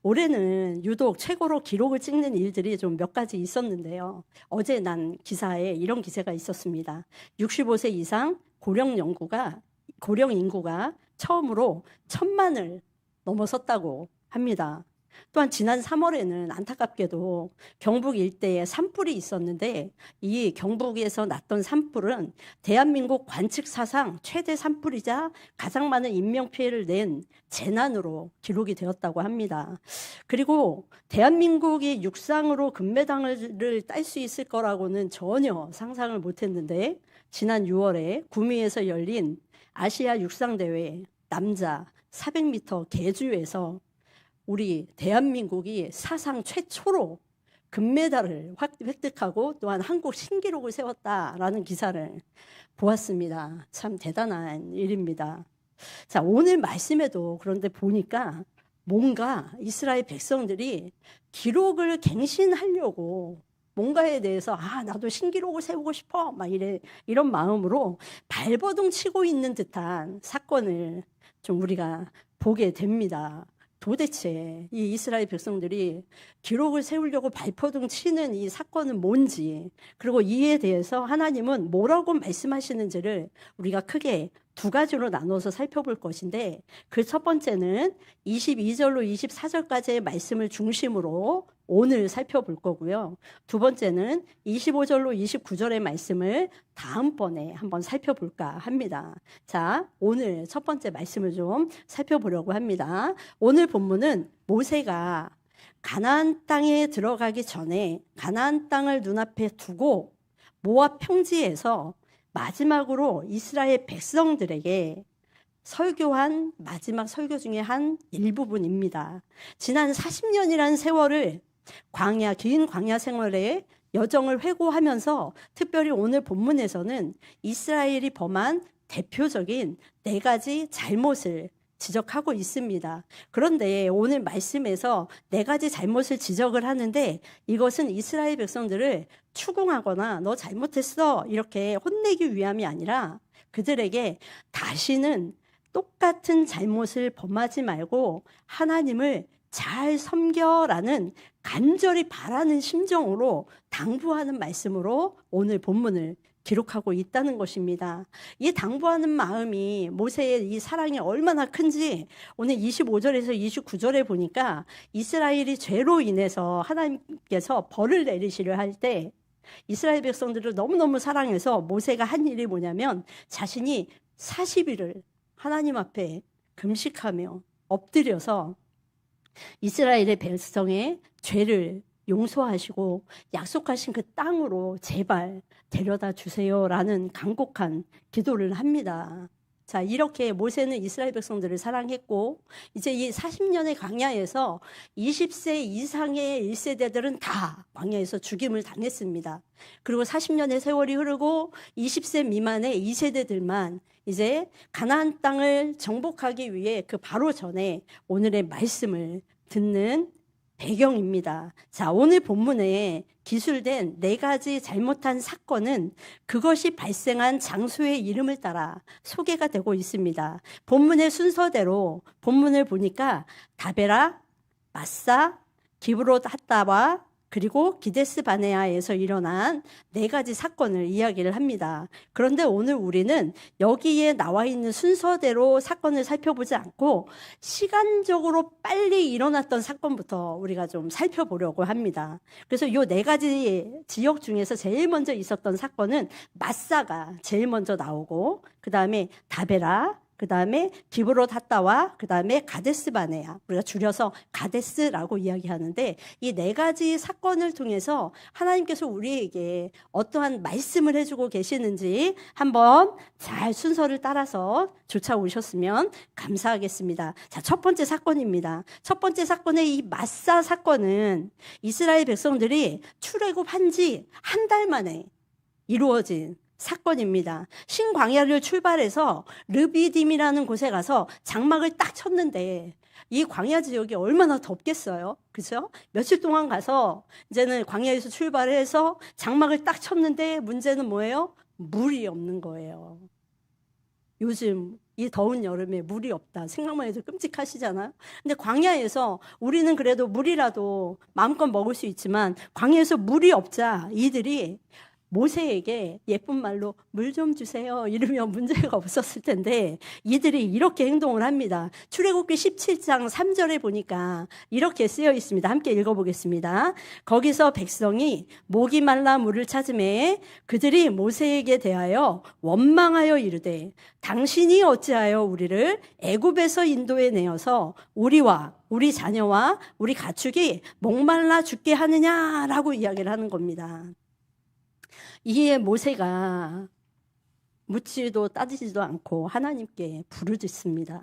올해는 유독 최고로 기록을 찍는 일들이 좀 몇 가지 있었는데요. 어제 난 기사에 이런 기사가 있었습니다. 65세 이상 고령 인구가 처음으로 1,000만을 넘어섰다고 합니다. 또한 지난 3월에는 안타깝게도 경북 일대에 산불이 있었는데, 이 경북에서 났던 산불은 대한민국 관측 사상 최대 산불이자 가장 많은 인명피해를 낸 재난으로 기록이 되었다고 합니다. 그리고 대한민국이 육상으로 금메달을 딸 수 있을 거라고는 전혀 상상을 못했는데, 지난 6월에 구미에서 열린 아시아 육상대회 남자 400m 계주에서 우리 대한민국이 사상 최초로 금메달을 획득하고 또한 한국 신기록을 세웠다라는 기사를 보았습니다. 참 대단한 일입니다. 자, 오늘 말씀에도 그런데 보니까 뭔가 이스라엘 백성들이 기록을 갱신하려고 뭔가에 대해서 나도 신기록을 세우고 싶어 막 이런 마음으로 발버둥 치고 있는 듯한 사건을 좀 우리가 보게 됩니다. 도대체 이 이스라엘 백성들이 기록을 세우려고 발버둥 치는 이 사건은 뭔지, 그리고 이에 대해서 하나님은 뭐라고 말씀하시는지를 우리가 크게 두 가지로 나눠서 살펴볼 것인데, 그 첫 번째는 22절로 24절까지의 말씀을 중심으로 오늘 살펴볼 거고요. 두 번째는 25절로 29절의 말씀을 다음번에 한번 살펴볼까 합니다. 자, 오늘 첫 번째 말씀을 좀 살펴보려고 합니다. 오늘 본문은 모세가 가나안 땅에 들어가기 전에 가나안 땅을 눈앞에 두고 모압 평지에서 마지막으로 이스라엘 백성들에게 설교한 마지막 설교 중에 한 일부분입니다. 지난 40년이라는 세월을 긴 광야 생활의 여정을 회고하면서 특별히 오늘 본문에서는 이스라엘이 범한 대표적인 4가지 잘못을 지적하고 있습니다. 그런데 오늘 말씀에서 4가지 잘못을 지적을 하는데, 이것은 이스라엘 백성들을 추궁하거나 너 잘못했어 이렇게 혼내기 위함이 아니라 그들에게 다시는 똑같은 잘못을 범하지 말고 하나님을 잘 섬겨라는 간절히 바라는 심정으로 당부하는 말씀으로 오늘 본문을 기록하고 있다는 것입니다. 이 당부하는 마음이, 모세의 이 사랑이 얼마나 큰지 오늘 25절에서 29절에 보니까 이스라엘이 죄로 인해서 하나님께서 벌을 내리시려 할 때 이스라엘 백성들을 너무너무 사랑해서 모세가 한 일이 뭐냐면, 자신이 40일을 하나님 앞에 금식하며 엎드려서 이스라엘의 백성의 죄를 용서하시고 약속하신 그 땅으로 제발 데려다 주세요라는 간곡한 기도를 합니다. 자, 이렇게 모세는 이스라엘 백성들을 사랑했고, 이제 이 40년의 광야에서 20세 이상의 1세대들은 다 광야에서 죽임을 당했습니다. 그리고 40년의 세월이 흐르고 20세 미만의 2세대들만 이제 가나안 땅을 정복하기 위해 그 바로 전에 오늘의 말씀을 듣는 배경입니다. 자, 오늘 본문에 기술된 4가지 잘못한 사건은 그것이 발생한 장소의 이름을 따라 소개가 되고 있습니다. 본문의 순서대로 본문을 보니까 다베라, 마사, 기브롯 핫다와 그리고 기데스 바네아에서 일어난 4가지 사건을 이야기를 합니다. 그런데 오늘 우리는 여기에 나와 있는 순서대로 사건을 살펴보지 않고 시간적으로 빨리 일어났던 사건부터 우리가 좀 살펴보려고 합니다. 그래서 이 4가지 지역 중에서 제일 먼저 있었던 사건은 마사가 제일 먼저 나오고, 그 다음에 다베라, 그 다음에 기브롯 핫다와 그 다음에 가데스 바네아, 우리가 줄여서 가데스라고 이야기하는데, 이 4가지 사건을 통해서 하나님께서 우리에게 어떠한 말씀을 해주고 계시는지 한번 잘 순서를 따라서 쫓아오셨으면 감사하겠습니다. 자, 첫 번째 사건입니다. 첫 번째 사건의 이 마사 사건은 이스라엘 백성들이 출애굽한 지 한 달 만에 이루어진 사건입니다. 신광야를 출발해서 르비딤이라는 곳에 가서 장막을 딱 쳤는데, 이 광야 지역이 얼마나 덥겠어요, 그죠? 며칠 동안 가서 이제는 광야에서 출발해서 장막을 딱 쳤는데 문제는 뭐예요? 물이 없는 거예요. 요즘 이 더운 여름에 물이 없다. 생각만 해도 끔찍하시잖아요. 근데 광야에서 우리는 그래도 물이라도 마음껏 먹을 수 있지만 광야에서 물이 없자 이들이 모세에게 예쁜 말로 물 좀 주세요 이러면 문제가 없었을 텐데 이들이 이렇게 행동을 합니다. 출애굽기 17장 3절에 보니까 이렇게 쓰여 있습니다. 함께 읽어보겠습니다. 거기서 백성이 목이 말라 물을 찾으매 그들이 모세에게 대하여 원망하여 이르되 당신이 어찌하여 우리를 애굽에서 인도해 내어서 우리와 우리 자녀와 우리 가축이 목말라 죽게 하느냐라고 이야기를 하는 겁니다. 이에 모세가 묻지도 따지지도 않고 하나님께 부르짖습니다.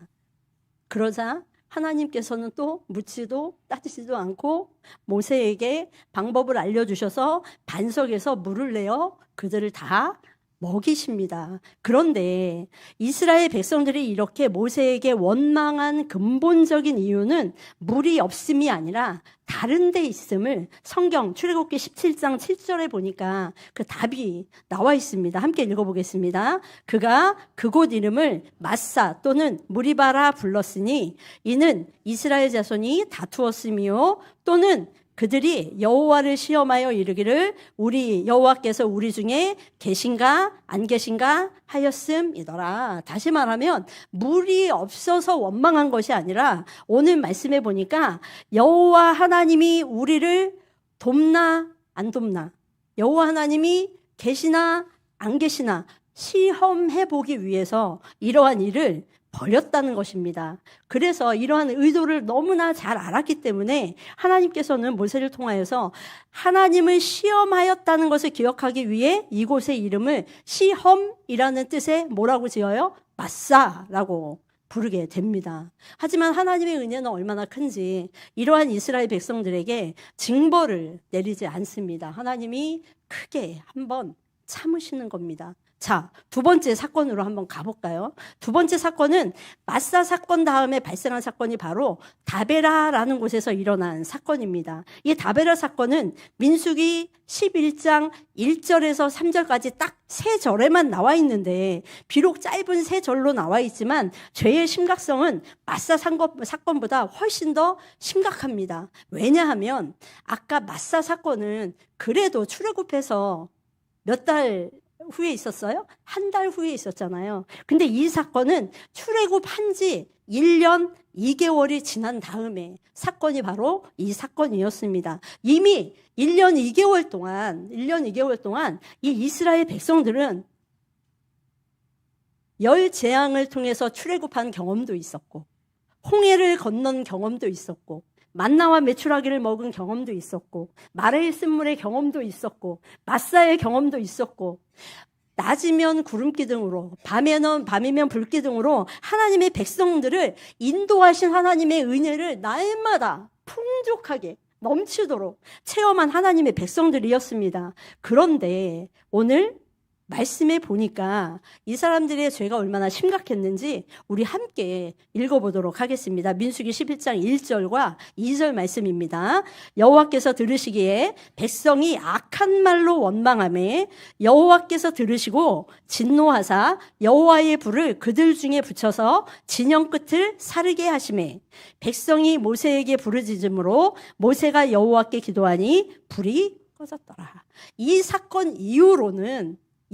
그러자 하나님께서는 또 묻지도 따지지도 않고 모세에게 방법을 알려주셔서 반석에서 물을 내어 그들을 다 먹이십니다. 그런데 이스라엘 백성들이 이렇게 모세에게 원망한 근본적인 이유는 물이 없음이 아니라 다른 데 있음을 성경 출애굽기 17장 7절에 보니까 그 답이 나와 있습니다. 함께 읽어보겠습니다. 그가 그곳 이름을 마사 또는 무리바라 불렀으니 이는 이스라엘 자손이 다투었으며 또는 그들이 여호와를 시험하여 이르기를 우리 여호와께서 우리 중에 계신가 안 계신가 하였음이더라. 다시 말하면 물이 없어서 원망한 것이 아니라 오늘 말씀해 보니까 여호와 하나님이 우리를 돕나 안 돕나, 여호와 하나님이 계시나 안 계시나 시험해 보기 위해서 이러한 일을 버렸다는 것입니다. 그래서 이러한 의도를 너무나 잘 알았기 때문에 하나님께서는 모세를 통하여서 하나님을 시험하였다는 것을 기억하기 위해 이곳의 이름을 시험이라는 뜻의 뭐라고 지어요? 마사라고 부르게 됩니다. 하지만 하나님의 은혜는 얼마나 큰지 이러한 이스라엘 백성들에게 징벌을 내리지 않습니다. 하나님이 크게 한번 참으시는 겁니다. 자, 두 번째 사건으로 한번 가볼까요? 두 번째 사건은 마사 사건 다음에 발생한 사건이 바로 다베라라는 곳에서 일어난 사건입니다. 이 다베라 사건은 민수기 11장 1절에서 3절까지 딱 세 절에만 나와 있는데 비록 짧은 세 절로 나와 있지만 죄의 심각성은 마사 사건보다 훨씬 더 심각합니다. 왜냐하면 아까 마사 사건은 그래도 출애굽해서 몇 달 후에 있었어요? 한 달 후에 있었잖아요. 근데 이 사건은 출애굽한 지 1년 2개월이 지난 다음에 사건이 바로 이 사건이었습니다. 이미 1년 2개월 동안 이 이스라엘 백성들은 열 재앙을 통해서 출애굽한 경험도 있었고 홍해를 건넌 경험도 있었고 만나와 메추라기를 먹은 경험도 있었고 마라의 쓴물의 경험도 있었고 마사의 경험도 있었고 낮이면 구름기둥으로 밤이면 불기둥으로 하나님의 백성들을 인도하신 하나님의 은혜를 날마다 풍족하게 넘치도록 체험한 하나님의 백성들이었습니다. 그런데 오늘 말씀해 보니까 이 사람들의 죄가 얼마나 심각했는지 우리 함께 읽어보도록 하겠습니다. 민수기 11장 1절과 2절 말씀입니다. 여호와께서 들으시기에 백성이 악한 말로 원망하매 여호와께서 들으시고 진노하사 여호와의 불을 그들 중에 붙여서 진영 끝을 사르게 하시매 백성이 모세에게 부르짖음으로 모세가 여호와께 기도하니 불이 꺼졌더라. 이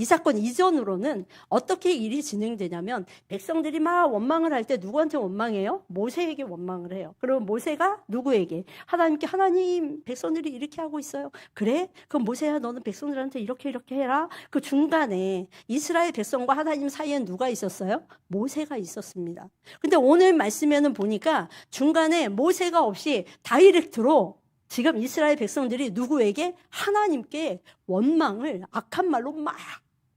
사건 이전으로는 어떻게 일이 진행되냐면 백성들이 막 원망을 할 때 누구한테 원망해요? 모세에게 원망을 해요. 그러면 모세가 누구에게? 하나님께 하나님 백성들이 이렇게 하고 있어요. 그래? 그럼 모세야 너는 백성들한테 이렇게 해라. 그 중간에 이스라엘 백성과 하나님 사이에 누가 있었어요? 모세가 있었습니다. 근데 오늘 말씀에는 보니까 중간에 모세가 없이 다이렉트로 지금 이스라엘 백성들이 누구에게? 하나님께 원망을 악한 말로 막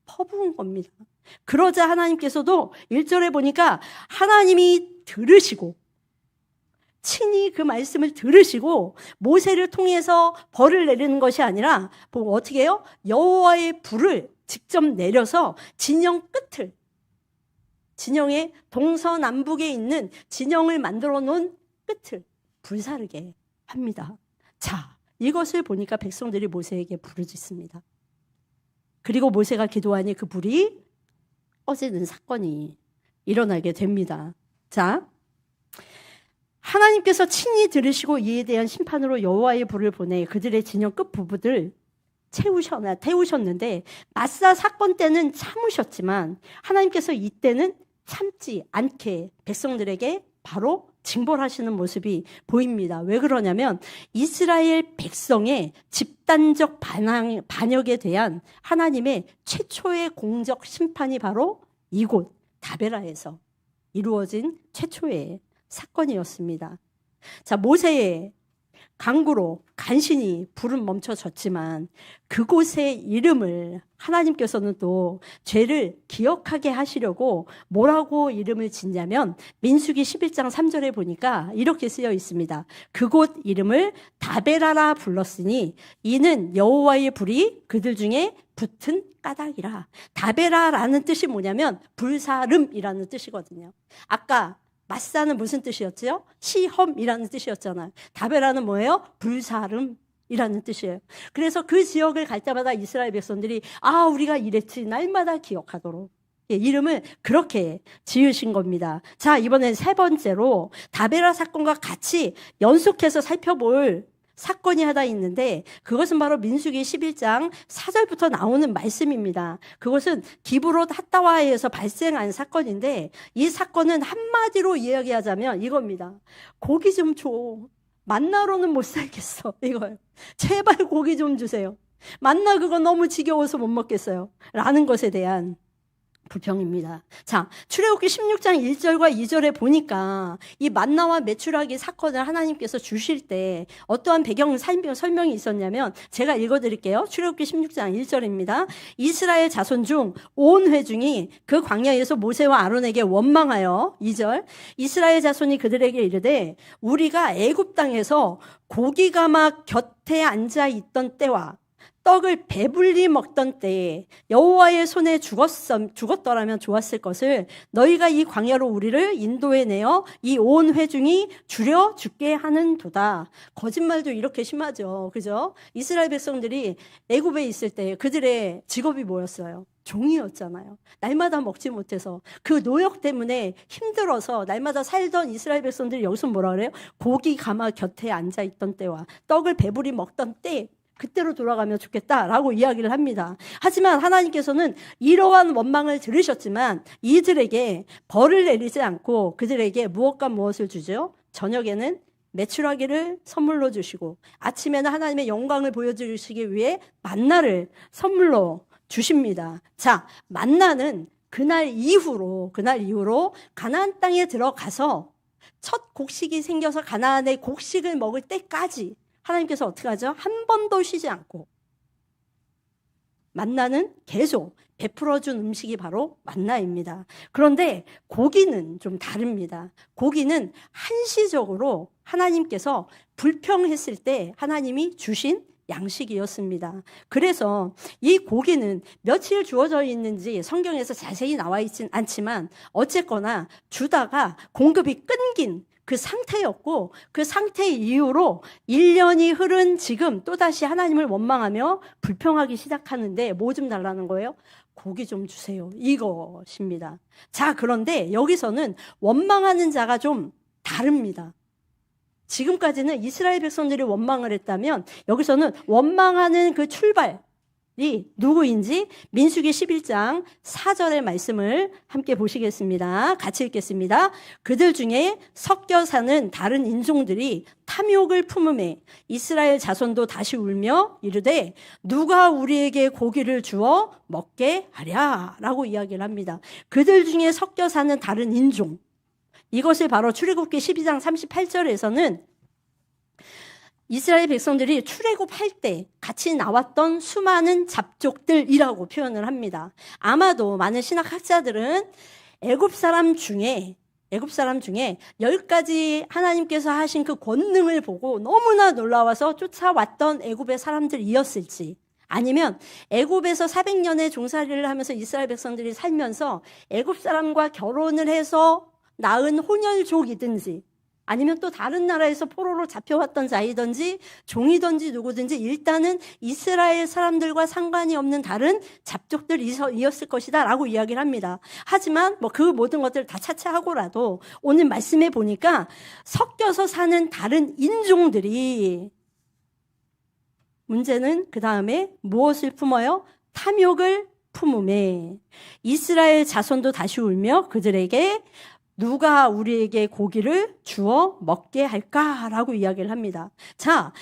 퍼부은 겁니다. 그러자 하나님께서도 1절에 보니까 하나님이 들으시고 친히 그 말씀을 들으시고 모세를 통해서 벌을 내리는 것이 아니라 어떻게 해요? 여호와의 불을 직접 내려서 진영의 동서남북에 있는 진영을 만들어 놓은 끝을 불사르게 합니다. 자, 이것을 보니까 백성들이 모세에게 부르짖습니다. 그리고 모세가 기도하니 그 불이 꺼지는 사건이 일어나게 됩니다. 자, 하나님께서 친히 들으시고 이에 대한 심판으로 여호와의 불을 보내 그들의 진영 끝 부부들 태우셨는데 마사 사건 때는 참으셨지만 하나님께서 이때는 참지 않게 백성들에게 바로 징벌하시는 모습이 보입니다. 왜 그러냐면 이스라엘 백성의 집단적 반역에 대한 하나님의 최초의 공적 심판이 바로 이곳 다베라에서 이루어진 최초의 사건이었습니다. 자, 모세의 강구로 간신히 불은 멈춰졌지만 그곳의 이름을 하나님께서는 또 죄를 기억하게 하시려고 뭐라고 이름을 짓냐면 민수기 11장 3절에 보니까 이렇게 쓰여 있습니다. 그곳 이름을 다베라라 불렀으니 이는 여호와의 불이 그들 중에 붙은 까닭이라. 다베라라는 뜻이 뭐냐면 불사름이라는 뜻이거든요. 아까 마사는 무슨 뜻이었죠? 시험이라는 뜻이었잖아요. 다베라는 뭐예요? 불사름이라는 뜻이에요. 그래서 그 지역을 갈 때마다 이스라엘 백성들이 우리가 이랬지 날마다 기억하도록 이름을 그렇게 지으신 겁니다. 자, 이번엔 세 번째로 다베라 사건과 같이 연속해서 살펴볼 사건이 하나 있는데 그것은 바로 민수기 11장 4절부터 나오는 말씀입니다. 그것은 기브롯 핫다와에서 발생한 사건인데 이 사건은 한마디로 이야기하자면 이겁니다. 고기 좀 줘. 만나로는 못 살겠어. 이거예요. 제발 고기 좀 주세요. 만나 그거 너무 지겨워서 못 먹겠어요. 라는 것에 대한 불평입니다. 자, 출애굽기 16장 1절과 2절에 보니까 이 만나와 메추라기 사건을 하나님께서 주실 때 어떠한 배경 설명이 있었냐면 제가 읽어드릴게요. 출애굽기 16장 1절입니다. 이스라엘 자손 중 온 회중이 그 광야에서 모세와 아론에게 원망하여 2절 이스라엘 자손이 그들에게 이르되 우리가 애굽 땅에서 고기가 막 곁에 앉아 있던 때와 떡을 배불리 먹던 때에 여호와의 손에 죽었더라면 좋았을 것을 너희가 이 광야로 우리를 인도해내어 이 온 회중이 줄여 죽게 하는도다. 거짓말도 이렇게 심하죠. 그죠? 이스라엘 백성들이 애굽에 있을 때 그들의 직업이 뭐였어요? 종이었잖아요. 날마다 먹지 못해서 그 노역 때문에 힘들어서 날마다 살던 이스라엘 백성들이 여기서 뭐라 그래요? 고기 가마 곁에 앉아있던 때와 떡을 배불리 먹던 때 그때로 돌아가면 좋겠다라고 이야기를 합니다. 하지만 하나님께서는 이러한 원망을 들으셨지만 이들에게 벌을 내리지 않고 그들에게 무엇과 무엇을 주죠? 저녁에는 메추라기를 선물로 주시고 아침에는 하나님의 영광을 보여주시기 위해 만나를 선물로 주십니다. 자, 만나는 그날 이후로 가나안 땅에 들어가서 첫 곡식이 생겨서 가나안의 곡식을 먹을 때까지 하나님께서 어떻게 하죠? 한 번도 쉬지 않고 만나는 계속 베풀어준 음식이 바로 만나입니다. 그런데 고기는 좀 다릅니다. 고기는 한시적으로 하나님께서 불평했을 때 하나님이 주신 양식이었습니다. 그래서 이 고기는 며칠 주어져 있는지 성경에서 자세히 나와 있진 않지만 어쨌거나 주다가 공급이 끊긴 그 상태였고 그 상태 이후로 1년이 흐른 지금 또다시 하나님을 원망하며 불평하기 시작하는데 뭐 좀 달라는 거예요? 고기 좀 주세요. 이것입니다. 자, 그런데 여기서는 원망하는 자가 좀 다릅니다. 지금까지는 이스라엘 백성들이 원망을 했다면 여기서는 원망하는 그 출발이 누구인지 민수기 11장 4절의 말씀을 함께 보시겠습니다. 같이 읽겠습니다. 그들 중에 섞여 사는 다른 인종들이 탐욕을 품음에 이스라엘 자손도 다시 울며 이르되 누가 우리에게 고기를 주어 먹게 하랴 라고 이야기를 합니다. 그들 중에 섞여 사는 다른 인종, 이것을 바로 출애굽기 12장 38절에서는 이스라엘 백성들이 출애굽할 때 같이 나왔던 수많은 잡족들이라고 표현을 합니다. 아마도 많은 신학학자들은 애굽 사람 중에 10가지 하나님께서 하신 그 권능을 보고 너무나 놀라워서 쫓아왔던 애굽의 사람들이었을지, 아니면 애굽에서 400년의 종살이를 하면서 이스라엘 백성들이 살면서 애굽 사람과 결혼을 해서 낳은 혼혈족이든지, 아니면 또 다른 나라에서 포로로 잡혀왔던 자이든지 종이든지 누구든지 일단은 이스라엘 사람들과 상관이 없는 다른 잡족들이었을 것이다 라고 이야기를 합니다. 하지만 뭐 그 모든 것들을 다 차치하고라도 오늘 말씀해 보니까 섞여서 사는 다른 인종들이, 문제는 그 다음에 무엇을 품어요? 탐욕을 품음에 이스라엘 자손도 다시 울며 그들에게 누가 우리에게 고기를 주어 먹게 할까라고 이야기를 합니다. 자,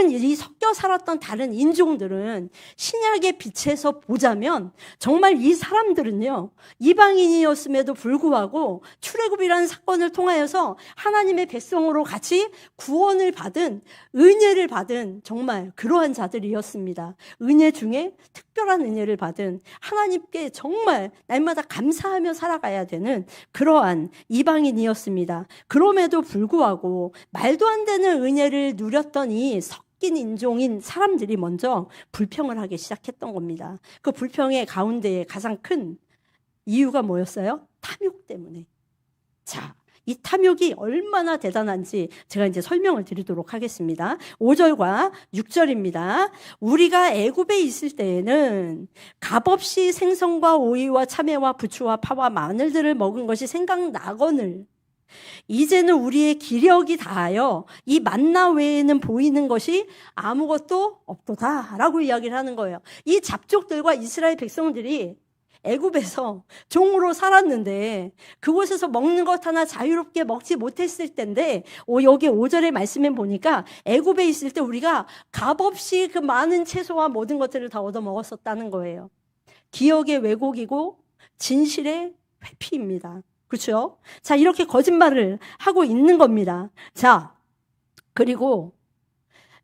이 섞여 살았던 다른 인종들은 신약의 빛에서 보자면 정말 이 사람들은요, 이방인이었음에도 불구하고 출애굽이라는 사건을 통하여서 하나님의 백성으로 같이 구원을 받은, 은혜를 받은 정말 그러한 자들이었습니다. 은혜 중에 특별한 은혜를 받은, 하나님께 정말 날마다 감사하며 살아가야 되는 그러한 이방인이었습니다. 그럼에도 불구하고 말도 안 되는 은혜를 누렸던 이 섞인 인종인 사람들이 먼저 불평을 하기 시작했던 겁니다. 그 불평의 가운데 가장 큰 이유가 뭐였어요? 탐욕 때문에. 자, 이 탐욕이 얼마나 대단한지 제가 이제 설명을 드리도록 하겠습니다. 5절과 6절입니다. 우리가 애굽에 있을 때에는 값없이 생선과 오이와 참외와 부추와 파와 마늘들을 먹은 것이 생각나거늘 이제는 우리의 기력이 다하여 이 만나 외에는 보이는 것이 아무것도 없도다 라고 이야기를 하는 거예요. 이 잡족들과 이스라엘 백성들이 애굽에서 종으로 살았는데 그곳에서 먹는 것 하나 자유롭게 먹지 못했을 때인데 여기 5절의 말씀에 보니까 애굽에 있을 때 우리가 값없이 그 많은 채소와 모든 것들을 다 얻어 먹었었다는 거예요. 기억의 왜곡이고 진실의 회피입니다. 그렇죠? 자, 이렇게 거짓말을 하고 있는 겁니다. 자, 그리고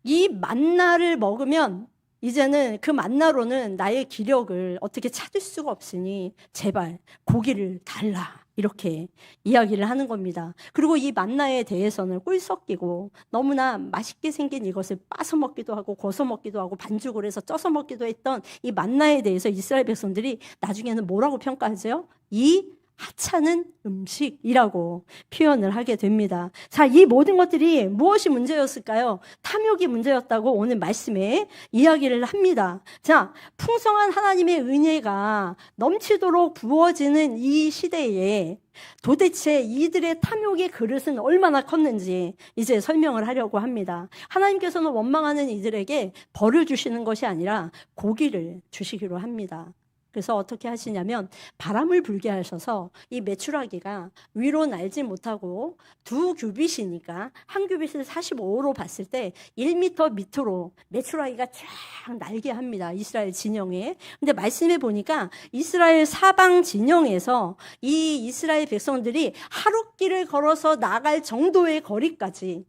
이 만나를 먹으면 이제는 그 만나로는 나의 기력을 어떻게 찾을 수가 없으니 제발 고기를 달라 이렇게 이야기를 하는 겁니다. 그리고 이 만나에 대해서는 꿀 섞이고 너무나 맛있게 생긴 이것을 빠서 먹기도 하고 고서 먹기도 하고 반죽을 해서 쪄서 먹기도 했던 이 만나에 대해서 이스라엘 백성들이 나중에는 뭐라고 평가하죠? 이 하찮은 음식이라고 표현을 하게 됩니다. 자, 이 모든 것들이 무엇이 문제였을까요? 탐욕이 문제였다고 오늘 말씀에 이야기를 합니다. 자, 풍성한 하나님의 은혜가 넘치도록 부어지는 이 시대에 도대체 이들의 탐욕의 그릇은 얼마나 컸는지 이제 설명을 하려고 합니다. 하나님께서는 원망하는 이들에게 벌을 주시는 것이 아니라 고기를 주시기로 합니다. 그래서 어떻게 하시냐면 바람을 불게 하셔서 이 메추라기가 위로 날지 못하고 2규빗이니까 한 규빗을 45로 봤을 때 1m 밑으로 메추라기가 쫙 날게 합니다. 이스라엘 진영에. 근데 말씀해 보니까 이스라엘 사방 진영에서 이 이스라엘 백성들이 하룻길을 걸어서 나갈 정도의 거리까지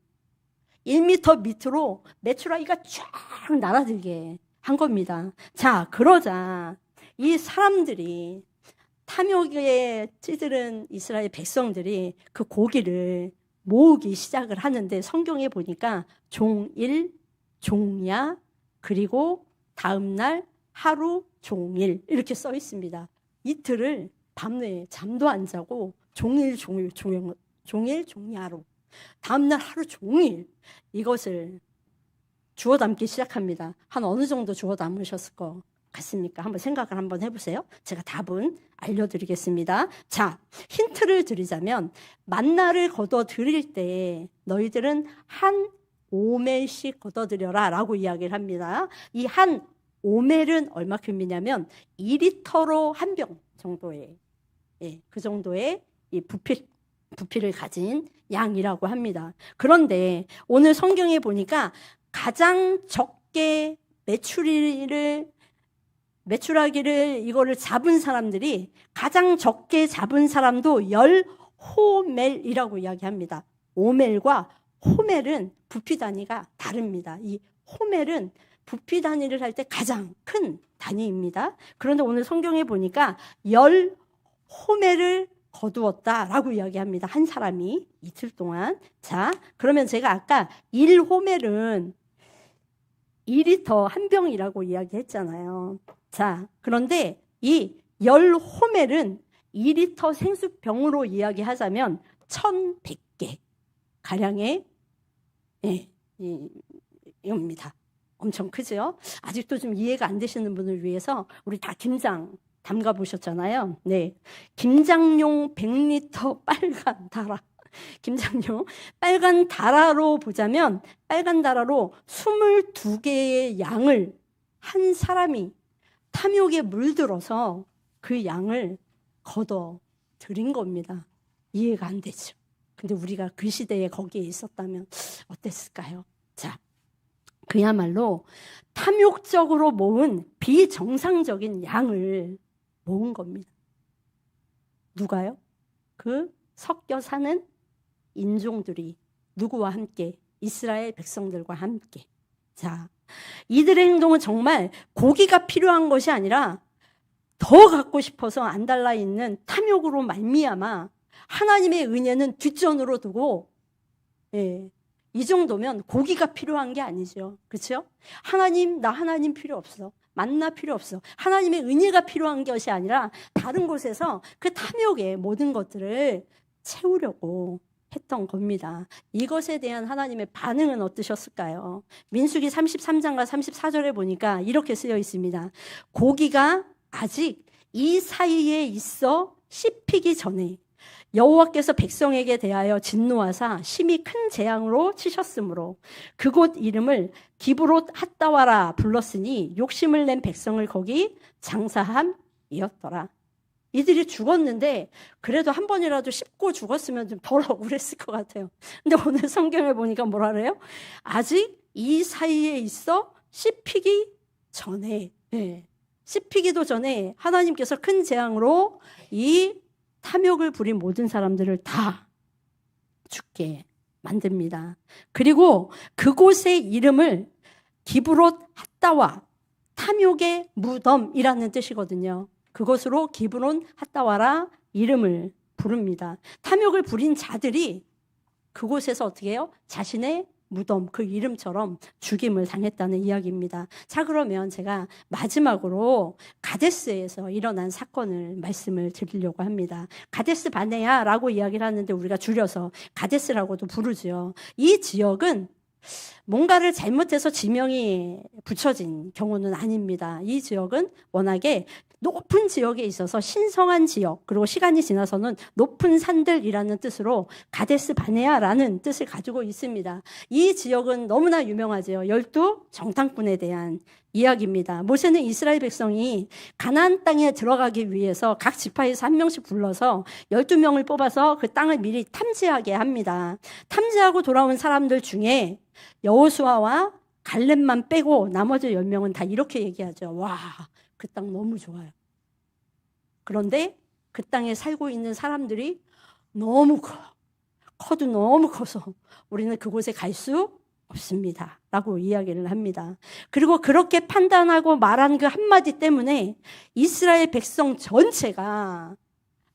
1m 밑으로 메추라기가 쫙 날아들게 한 겁니다. 자, 그러자 이 사람들이 탐욕에 찌들은 이스라엘 백성들이 그 고기를 모으기 시작을 하는데 성경에 보니까 종일, 종야, 그리고 다음날 하루 종일 이렇게 써 있습니다. 이틀을 밤에 잠도 안 자고 종일, 종야로 다음날 하루 종일 이것을 주워 담기 시작합니다. 한 어느 정도 주워 담으셨을 거 같습니까? 한번 생각을 한번 해보세요. 제가 답은 알려드리겠습니다. 자, 힌트를 드리자면 만나를 거둬 드릴 때 너희들은 한 오멜씩 거둬 드려라 라고 이야기를 합니다. 이 한 오멜은 얼마큼이냐면 2리터로 한 병 정도의 그 정도의 이 부피를 가진 양이라고 합니다. 그런데 오늘 성경에 보니까 가장 적게 메추라기를 이거를 잡은 사람들이 가장 적게 잡은 사람도 10호멜이라고 이야기합니다. 오멜과 호멜은 부피 단위가 다릅니다. 이 호멜은 부피 단위를 할 때 가장 큰 단위입니다. 그런데 오늘 성경에 보니까 10호멜을 거두었다라고 이야기합니다. 한 사람이 이틀 동안. 자, 그러면 제가 아까 1호멜은 2리터 한 병이라고 이야기했잖아요. 자, 그런데 이 10호멜은 2리터 생수병으로 이야기하자면 1100개. 가량의 이겁니다. 엄청 크죠? 아직도 좀 이해가 안 되시는 분을 위해서 우리 다 김장 담가 보셨잖아요. 네, 김장용 100리터 빨간 다라. 김장용 빨간 다라로 보자면 빨간 다라로 22개의 양을 한 사람이 탐욕에 물들어서 그 양을 걷어 들인 겁니다. 이해가 안 되죠. 근데 우리가 그 시대에 거기에 있었다면 어땠을까요? 자, 그야말로 탐욕적으로 모은 비정상적인 양을 모은 겁니다. 누가요? 그 섞여 사는 인종들이 누구와 함께? 이스라엘 백성들과 함께. 자, 이들의 행동은 정말 고기가 필요한 것이 아니라 더 갖고 싶어서 안달나 있는 탐욕으로 말미암아 하나님의 은혜는 뒷전으로 두고, 이 정도면 고기가 필요한 게 아니죠. 그렇죠? 하나님, 나 하나님 필요 없어. 만나 필요 없어. 하나님의 은혜가 필요한 것이 아니라 다른 곳에서 그 탐욕의 모든 것들을 채우려고 했던 겁니다. 이것에 대한 하나님의 반응은 어떠셨을까요? 민수기 33장과 34절에 보니까 이렇게 쓰여 있습니다. 고기가 아직 이 사이에 있어 씹히기 전에 여호와께서 백성에게 대하여 진노하사 심히 큰 재앙으로 치셨으므로 그곳 이름을 기브롯 핫다와라 불렀으니 욕심을 낸 백성을 거기 장사함이었더라. 이들이 죽었는데 그래도 한 번이라도 씹고 죽었으면 좀 덜 억울했을 것 같아요. 근데 오늘 성경에 보니까 뭐라 그래요? 아직 이 사이에 있어 씹히기 전에, 씹히기도 전에 하나님께서 큰 재앙으로 이 탐욕을 부린 모든 사람들을 다 죽게 만듭니다. 그리고 그곳의 이름을 기브롯 핫다와, 탐욕의 무덤이라는 뜻이거든요. 그것으로 기브론 핫다와라 이름을 부릅니다. 탐욕을 부린 자들이 그곳에서 어떻게 해요? 자신의 무덤, 그 이름처럼 죽임을 당했다는 이야기입니다. 자, 그러면 제가 마지막으로 가데스에서 일어난 사건을 말씀을 드리려고 합니다. 가데스 바네아라고 이야기를 하는데 우리가 줄여서 가데스라고도 부르죠. 이 지역은 뭔가를 잘못해서 지명이 붙여진 경우는 아닙니다. 이 지역은 워낙에 높은 지역에 있어서 신성한 지역, 그리고 시간이 지나서는 높은 산들이라는 뜻으로 가데스 바네아라는 뜻을 가지고 있습니다. 이 지역은 너무나 유명하죠. 12 정탐꾼에 대한 이야기입니다. 모세는 이스라엘 백성이 가나안 땅에 들어가기 위해서 각 지파에서 한 명씩 불러서 12명을 뽑아서 그 땅을 미리 탐지하게 합니다. 탐지하고 돌아온 사람들 중에 여호수아와 갈렙만 빼고 나머지 10명은 다 이렇게 얘기하죠. 와, 그 땅 너무 좋아요. 그런데 그 땅에 살고 있는 사람들이 너무 커도 너무 커서 우리는 그곳에 갈 수 없습니다. 라고 이야기를 합니다. 그리고 그렇게 판단하고 말한 그 한마디 때문에 이스라엘 백성 전체가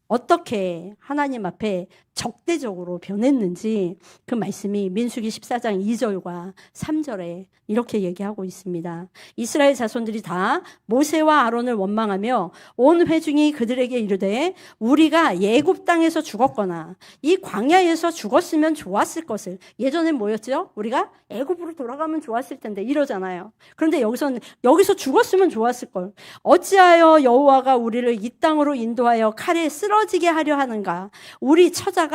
어떻게 하나님 앞에 적대적으로 변했는지 그 말씀이 민수기 14장 2절과 3절에 이렇게 얘기하고 있습니다. 이스라엘 자손들이 다 모세와 아론을 원망하며 온 회중이 그들에게 이르되 우리가 애굽 땅에서 죽었거나 이 광야에서 죽었으면 좋았을 것을. 예전엔 뭐였죠? 우리가 애굽으로 돌아가면 좋았을 텐데 이러잖아요. 그런데 여기서 죽었으면 좋았을 걸. 어찌하여 여호와가 우리를 이 땅으로 인도하여 칼에 쓰러지게 하려 하는가? 우리 처자가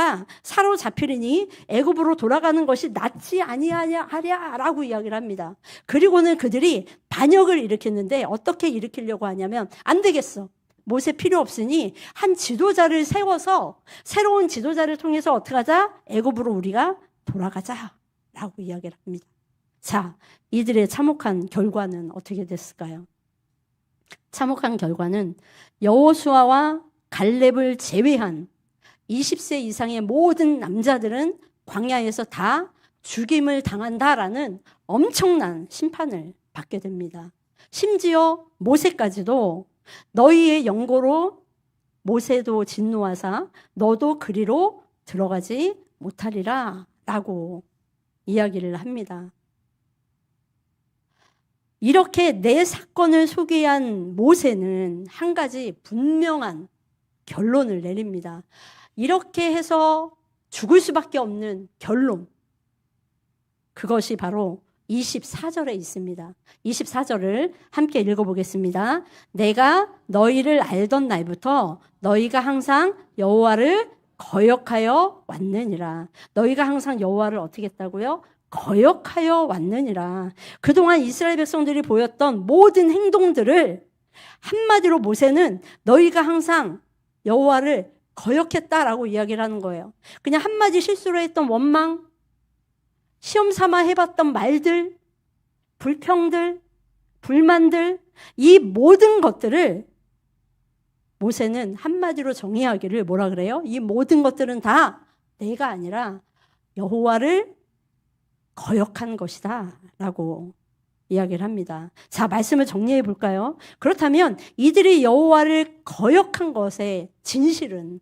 사로잡히리니 애굽으로 돌아가는 것이 낫지 아니하랴라고 이야기를 합니다. 그리고는 그들이 반역을 일으켰는데 어떻게 일으키려고 하냐면 안 되겠어. 모세 필요 없으니 한 지도자를 세워서 새로운 지도자를 통해서 어떻게 하자? 애굽으로 우리가 돌아가자라고 이야기를 합니다. 자, 이들의 참혹한 결과는 어떻게 됐을까요? 참혹한 결과는 여호수아와 갈렙을 제외한 20세 이상의 모든 남자들은 광야에서 다 죽임을 당한다라는 엄청난 심판을 받게 됩니다. 심지어 모세까지도 너희의 영고로 모세도 진노하사 너도 그리로 들어가지 못하리라 라고 이야기를 합니다. 이렇게 내 사건을 소개한 모세는 한 가지 분명한 결론을 내립니다. 이렇게 해서 죽을 수밖에 없는 결론. 그것이 바로 24절에 있습니다. 24절을 함께 읽어보겠습니다. 내가 너희를 알던 날부터 너희가 항상 여호와를 거역하여 왔느니라. 너희가 항상 여호와를 어떻게 했다고요? 거역하여 왔느니라. 그동안 이스라엘 백성들이 보였던 모든 행동들을 한마디로 모세는 너희가 항상 여호와를 거역했다라고 이야기를 하는 거예요. 그냥 한마디 실수로 했던 원망, 시험 삼아 해봤던 말들, 불평들, 불만들, 이 모든 것들을 모세는 한마디로 정의하기를 뭐라 그래요? 이 모든 것들은 다 내가 아니라 여호와를 거역한 것이다 라고 이야기를 합니다. 자, 말씀을 정리해 볼까요? 그렇다면 이들이 여호와를 거역한 것의 진실은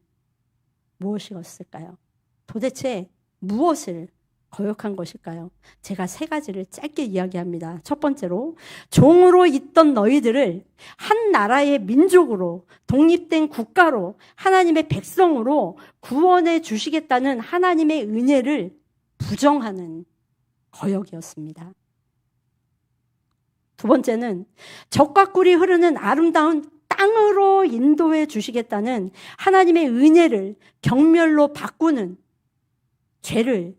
무엇이었을까요? 도대체 무엇을 거역한 것일까요? 제가 세 가지를 짧게 이야기합니다. 첫 번째로, 종으로 있던 너희들을 한 나라의 민족으로, 독립된 국가로, 하나님의 백성으로 구원해 주시겠다는 하나님의 은혜를 부정하는 거역이었습니다. 두 번째는, 적과 꿀이 흐르는 아름다운 땅으로 인도해 주시겠다는 하나님의 은혜를 경멸로 바꾸는 죄를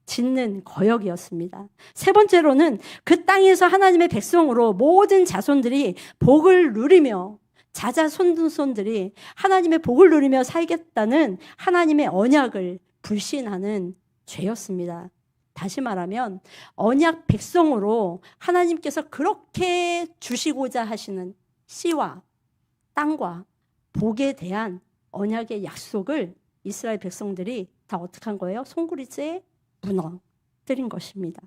짓는 거역이었습니다. 세 번째로는 그 땅에서 하나님의 백성으로 모든 자손들이 복을 누리며 자자손손들이 하나님의 복을 누리며 살겠다는 하나님의 언약을 불신하는 죄였습니다. 다시 말하면 언약 백성으로 하나님께서 그렇게 주시고자 하시는 씨와 땅과 복에 대한 언약의 약속을 이스라엘 백성들이 다 어떻게 한 거예요? 송구리째 무너뜨린 것입니다.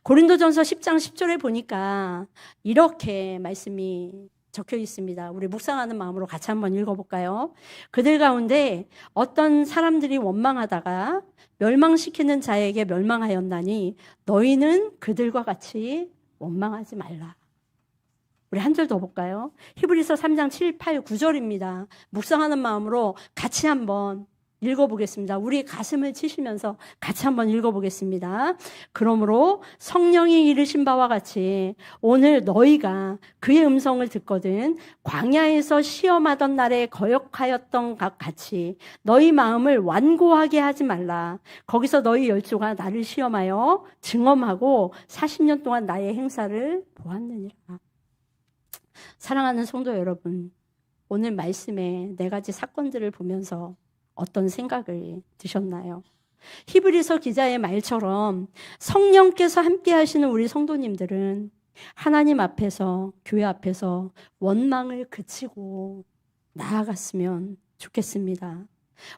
고린도전서 10장 10절에 보니까 이렇게 말씀이 적혀 있습니다. 우리 묵상하는 마음으로 같이 한번 읽어볼까요? 그들 가운데 어떤 사람들이 원망하다가 멸망시키는 자에게 멸망하였나니 너희는 그들과 같이 원망하지 말라. 우리 한 절 더 볼까요? 히브리서 3장 7, 8, 9절입니다. 묵상하는 마음으로 같이 한번 읽어보겠습니다. 우리 가슴을 치시면서 같이 한번 읽어보겠습니다. 그러므로 성령이 이르신 바와 같이 오늘 너희가 그의 음성을 듣거든 광야에서 시험하던 날에 거역하였던 것 같이 너희 마음을 완고하게 하지 말라. 거기서 너희 열조가 나를 시험하여 증언하고 40년 동안 나의 행사를 보았느니라. 사랑하는 성도 여러분, 오늘 말씀에 네 가지 사건들을 보면서 어떤 생각을 드셨나요? 히브리서 기자의 말처럼 성령께서 함께 하시는 우리 성도님들은 하나님 앞에서, 교회 앞에서 원망을 그치고 나아갔으면 좋겠습니다.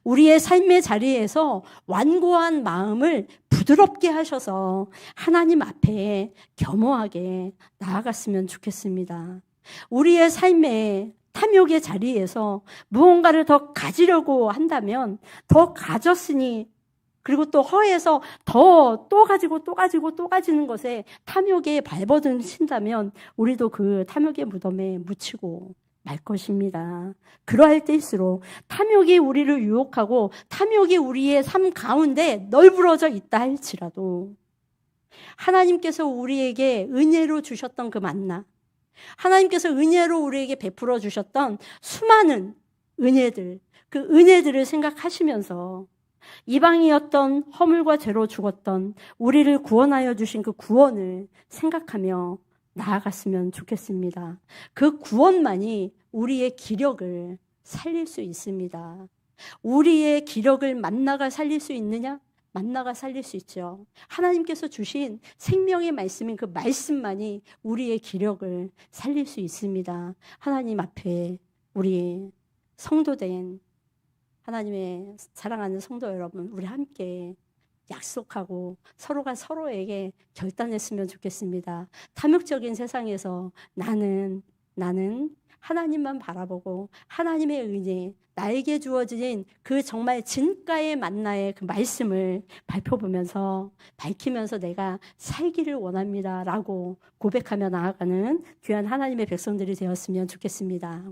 우리의 삶의 자리에서 완고한 마음을 부드럽게 하셔서 하나님 앞에 겸허하게 나아갔으면 좋겠습니다. 우리의 삶의 탐욕의 자리에서 무언가를 더 가지려고 한다면 더 가졌으니 그리고 또 허에서 또 가지는 것에 탐욕에 발버둥 친다면 우리도 그 탐욕의 무덤에 묻히고 말 것입니다. 그러할 때일수록 탐욕이 우리를 유혹하고 탐욕이 우리의 삶 가운데 널브러져 있다 할지라도 하나님께서 우리에게 은혜로 주셨던 그 만나, 하나님께서 은혜로 우리에게 베풀어 주셨던 수많은 은혜들, 그 은혜들을 생각하시면서 이방이었던 허물과 죄로 죽었던 우리를 구원하여 주신 그 구원을 생각하며 나아갔으면 좋겠습니다. 그 구원만이 우리의 기력을 살릴 수 있습니다. 우리의 기력을 만나가 살릴 수 있느냐? 만나가 살릴 수 있죠. 하나님께서 주신 생명의 말씀인 그 말씀만이 우리의 기력을 살릴 수 있습니다. 하나님 앞에 우리 성도된 하나님의 사랑하는 성도 여러분, 우리 함께 약속하고 서로가 서로에게 결단했으면 좋겠습니다. 탐욕적인 세상에서 나는 하나님만 바라보고 하나님의 은혜, 나에게 주어진 그 정말 진가의 만나의 그 말씀을 밝히면서 내가 살기를 원합니다 라고 고백하며 나아가는 귀한 하나님의 백성들이 되었으면 좋겠습니다.